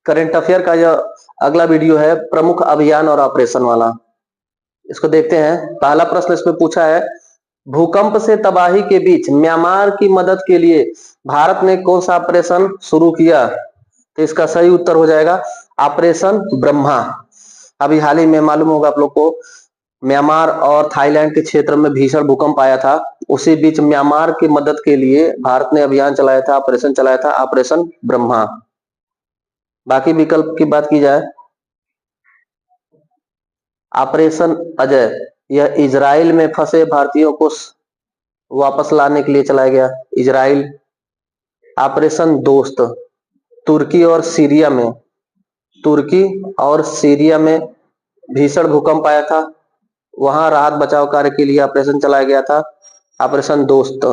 Current affair का यह अगला वीडियो है प्रमुख अभियान और ऑपरेशन वाला। इसको देखते हैं। पहला प्रश्न इसमें पूछा है, भूकंप से तबाही के बीच म्यांमार की मदद के लिए भारत ने कौन सा ऑपरेशन शुरू किया? तो इसका सही उत्तर हो जाएगा ऑपरेशन ब्रह्मा। अभी हाल ही में मालूम होगा आप लोग को, म्यांमार और थाईलैंड के क्षेत्र में भीषण भूकंप आया था। उसी बीच म्यांमार की मदद के लिए भारत ने अभियान चलाया था, ऑपरेशन चलाया था, ऑपरेशन ब्रह्मा। बाकी विकल्प की बात की जाए, ऑपरेशन अजय, यह इजराइल में फंसे भारतीयों को वापस लाने के लिए चलाया गया, इजराइल। ऑपरेशन दोस्त, तुर्की और सीरिया में, तुर्की और सीरिया में भीषण भूकंप आया था, वहां राहत बचाव कार्य के लिए ऑपरेशन चलाया गया था, ऑपरेशन दोस्त।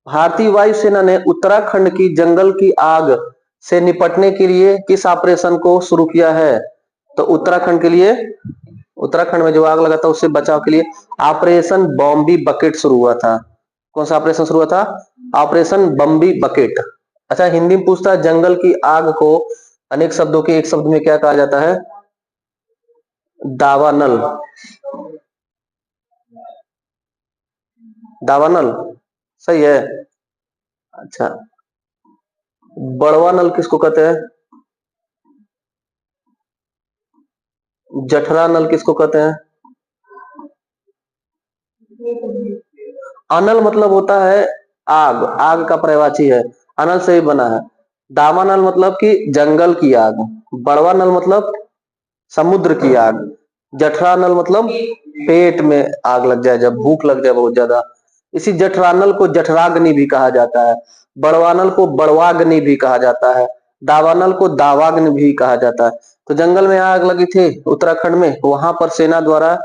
भारतीय वायुसेना ने उत्तराखंड की जंगल की आग से निपटने के लिए किस ऑपरेशन को शुरू किया है? तो उत्तराखंड के लिए, उत्तराखंड में जो आग लगा था उससे बचाव के लिए ऑपरेशन बॉम्बी बकेट शुरू हुआ था। कौन सा ऑपरेशन शुरू हुआ था? Operation बॉम्बी bucket. अच्छा, हिंदी में पूछता है, जंगल की आग को अनेक शब्दों के एक शब्द में क्या कहा जाता है? दावानल। दावानल सही है। अच्छा, बड़वा नल किसको कहते हैं? जठरा नल किसको कहते हैं? अनल मतलब होता है आग, आग का पर्यायवाची है, अनल से ही बना है। दावानल मतलब कि जंगल की आग, बड़वा नल मतलब समुद्र की आग, जठरा नल मतलब पेट में आग लग जाए, जब भूख लग जाए बहुत ज्यादा। इसी जठरानल को जठराग्नि भी कहा जाता है, बड़वानल को बड़वाग्नि भी कहा जाता है, दावानल को दावाग्नि भी कहा जाता है। तो जंगल में आग लगी थी उत्तराखंड में, वहां पर सेना द्वारा,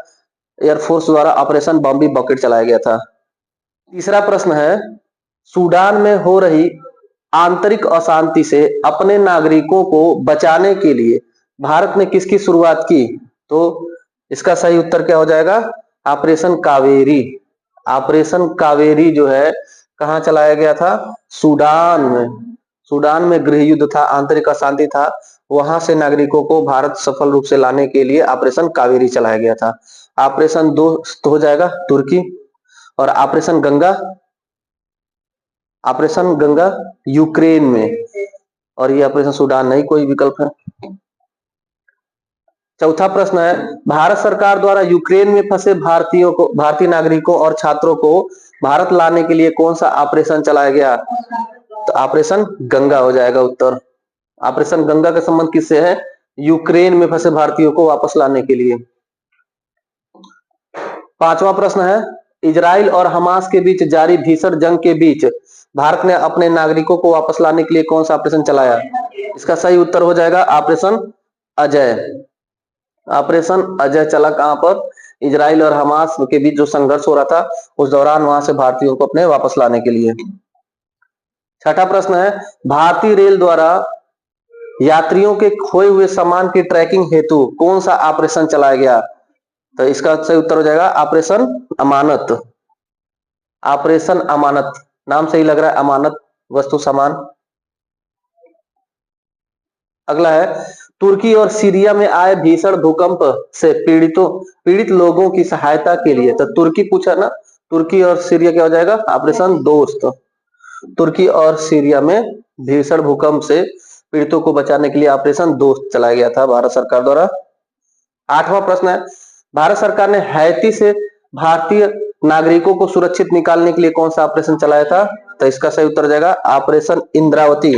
एयरफोर्स द्वारा ऑपरेशन बॉम्बी बकेट चलाया गया था। तीसरा प्रश्न है, सूडान में हो रही आंतरिक अशांति से अपने नागरिकों को बचाने के लिए भारत ने किसकी शुरुआत की? तो इसका सही उत्तर क्या हो जाएगा? ऑपरेशन कावेरी। ऑपरेशन कावेरी जो है कहाँ चलाया गया था? सूडान में। सूडान में गृह युद्ध था, आंतरिक अशांति था, वहां से नागरिकों को भारत सफल रूप से लाने के लिए ऑपरेशन कावेरी चलाया गया था। ऑपरेशन दोस्त हो जाएगा तुर्की, और operation Ganga, operation Ganga Ukraine में, और ये ऑपरेशन सूडान नहीं, कोई विकल्प है। चौथा प्रश्न है, भारत सरकार द्वारा यूक्रेन में फंसे भारतीयों को, भारतीय नागरिकों और छात्रों को भारत लाने के लिए कौन सा ऑपरेशन चलाया गया? तो ऑपरेशन गंगा हो जाएगा उत्तर। ऑपरेशन गंगा का संबंध किससे है? यूक्रेन में फंसे भारतीयों को वापस लाने के लिए। पांचवा प्रश्न है, इजराइल और हमास के बीच जारी भीषण जंग के बीच भारत ने अपने नागरिकों को वापस लाने के लिए कौन सा ऑपरेशन चलाया? इसका सही उत्तर हो जाएगा ऑपरेशन अजय। ऑपरेशन अजय चला कहां पर? इजराइल और हमास के बीच जो संघर्ष हो रहा था उस दौरान, वहां से भारतीयों को अपने वापस लाने के लिए। छठा प्रश्न है, भारतीय रेल द्वारा यात्रियों के खोए हुए सामान की ट्रैकिंग हेतु कौन सा ऑपरेशन चलाया गया? तो इसका सही उत्तर हो जाएगा ऑपरेशन अमानत। ऑपरेशन अमानत, नाम से ही लग रहा है अमानत वस्तु सामान। अगला है, तुर्की और सीरिया में आए भीषण भूकंप से पीड़ित लोगों की सहायता के लिए, तो तुर्की पूछा ना, तुर्की और सीरिया क्या हो जाएगा? ऑपरेशन दोस्त। तुर्की और सीरिया में भीषण भूकंप से पीड़ितों को बचाने के लिए ऑपरेशन दोस्त चलाया गया था भारत सरकार द्वारा। आठवां प्रश्न है, भारत सरकार ने हैती से भारतीय नागरिकों को सुरक्षित निकालने के लिए कौन सा ऑपरेशन चलाया था? तो इसका सही उत्तर हो जाएगा operation Indravati.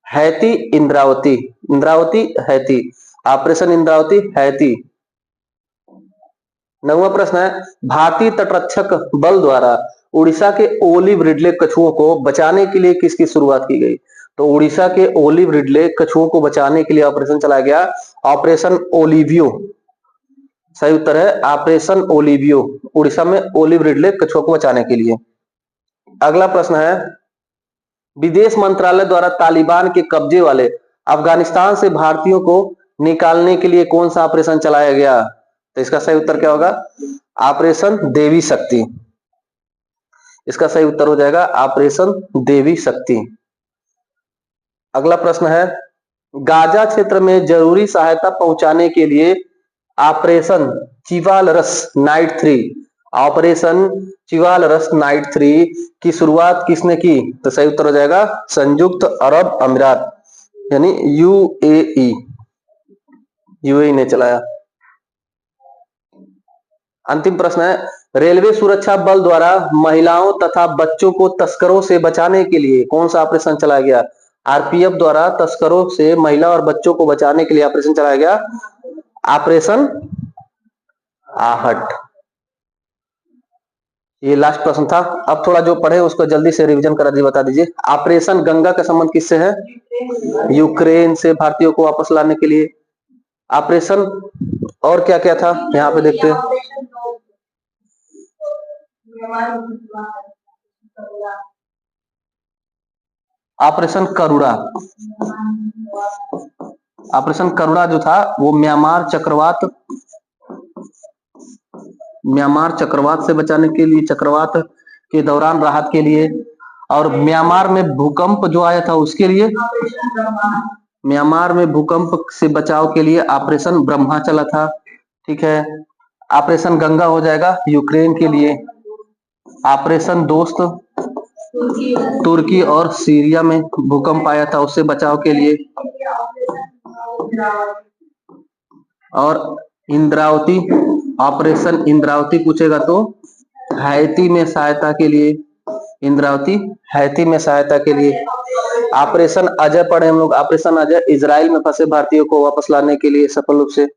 Haiti Indravati, Indravati Haiti, operation Indravati Haiti. नौवां प्रश्न है, भारतीय तटरक्षक बल द्वारा उड़ीसा के ओलिव रिडले कछुओं को बचाने के लिए किसकी शुरुआत की गई? तो उड़ीसा के ओलिव रिडले कछुओं को बचाने के लिए ऑपरेशन चलाया गया, ऑपरेशन ओलिवियो। सही उत्तर है ऑपरेशन ओलिवियो, उड़ीसा में ओलिव रिडले कछुओं को बचाने के लिए। अगला प्रश्न है, विदेश मंत्रालय द्वारा तालिबान के कब्जे वाले अफगानिस्तान से भारतीयों को निकालने के लिए कौन सा ऑपरेशन चलाया गया? तो इसका सही उत्तर क्या होगा? ऑपरेशन देवी शक्ति। इसका सही उत्तर हो जाएगा ऑपरेशन देवी शक्ति। अगला प्रश्न है, गाजा क्षेत्र में जरूरी सहायता पहुंचाने के लिए ऑपरेशन चिवालरस नाइट 3, ऑपरेशन चिवालरस नाइट 3 की शुरुआत किसने की? तो सही उत्तर हो जाएगा संयुक्त अरब अमीरात यानी यूएई, यूएई ने चलाया। अंतिम प्रश्न है, रेलवे सुरक्षा बल द्वारा महिलाओं तथा बच्चों को तस्करों से बचाने के लिए कौन सा ऑपरेशन चलाया गया? आरपीएफ द्वारा तस्करों से महिला और बच्चों को बचाने के लिए ऑपरेशन चलाया गया ऑपरेशन आहट। ये लास्ट प्रश्न था। अब थोड़ा जो पढ़े उसको जल्दी से रिवीजन करा दीजिए, बता दीजिए। ऑपरेशन गंगा का संबंध किससे है? यूक्रेन से भारतीयों को वापस लाने के लिए। ऑपरेशन और क्या क्या था यहाँ पे देखते हैं। ऑपरेशन करुणा, ऑपरेशन करुणा जो था वो म्यांमार चक्रवात से बचाने के लिए, चक्रवात के दौरान राहत के लिए, और म्यांमार में भूकंप जो आया था उसके लिए, म्यांमार में भूकंप से बचाव के लिए ऑपरेशन ब्रह्मा चला था। ठीक है, ऑपरेशन गंगा हो जाएगा यूक्रेन के लिए। ऑपरेशन दोस्त तुर्की और सीरिया में भूकंप आया था उससे बचाव के लिए। और इंद्रावती, ऑपरेशन इंद्रावती पूछेगा तो हैती में सहायता के लिए, इंद्रावती हैती में सहायता के लिए। ऑपरेशन अजय पढ़े हम लोग, ऑपरेशन अजय इजराइल में फंसे भारतीयों को वापस लाने के लिए सफल रूप से